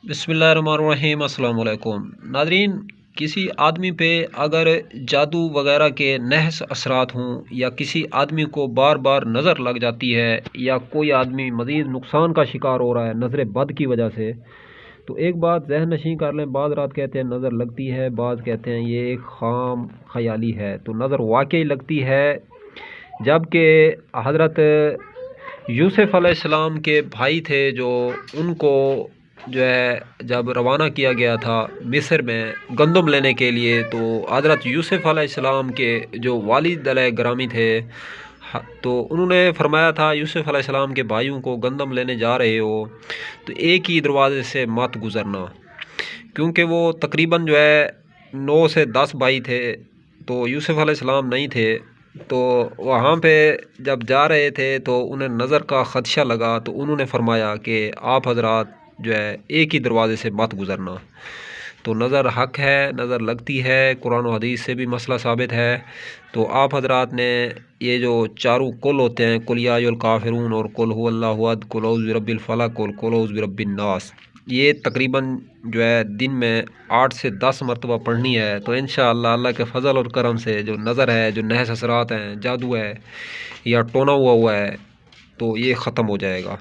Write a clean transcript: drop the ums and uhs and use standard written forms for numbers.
بسم اللہ الرحمن الرحیم۔ السلام علیکم ناظرین، کسی آدمی پہ اگر جادو وغیرہ کے نحس اثرات ہوں یا کسی آدمی کو بار بار نظر لگ جاتی ہے یا کوئی آدمی مزید نقصان کا شکار ہو رہا ہے نظر بد کی وجہ سے، تو ایک بات ذہن نشین کر لیں۔ بعض رات کہتے ہیں نظر لگتی ہے، بعض کہتے ہیں یہ ایک خام خیالی ہے۔ تو نظر واقعی لگتی ہے، جبکہ حضرت یوسف علیہ السلام کے بھائی تھے جو ان کو جو ہے جب روانہ کیا گیا تھا مصر میں گندم لینے کے لیے، تو حضرت یوسف علیہ السلام کے جو والد علیہ گرامی تھے، تو انہوں نے فرمایا تھا یوسف علیہ السلام کے بھائیوں کو گندم لینے جا رہے ہو تو ایک ہی دروازے سے مت گزرنا، کیونکہ وہ تقریباً جو ہے 9 سے 10 بھائی تھے، تو یوسف علیہ السلام نہیں تھے۔ تو وہاں پہ جب جا رہے تھے تو انہیں نظر کا خدشہ لگا، تو انہوں نے فرمایا کہ آپ حضرات جو ہے ایک ہی دروازے سے مت گزرنا۔ تو نظر حق ہے، نظر لگتی ہے، قرآن و حدیث سے بھی مسئلہ ثابت ہے۔ تو آپ حضرات نے یہ جو چاروں کل ہوتے ہیں، قل یا ایھا الکافرون اور قل ھو اللہ احد، قل اعوذ برب الفلق اور قل اعوذ برب الناس، یہ تقریباً جو ہے دن میں 8 سے 10 مرتبہ پڑھنی ہے۔ تو انشاءاللہ اللہ کے فضل اور کرم سے جو نظر ہے، جو نحس اثرات ہیں، جادو ہے یا ٹونا ہوا ہے، تو یہ ختم ہو جائے گا۔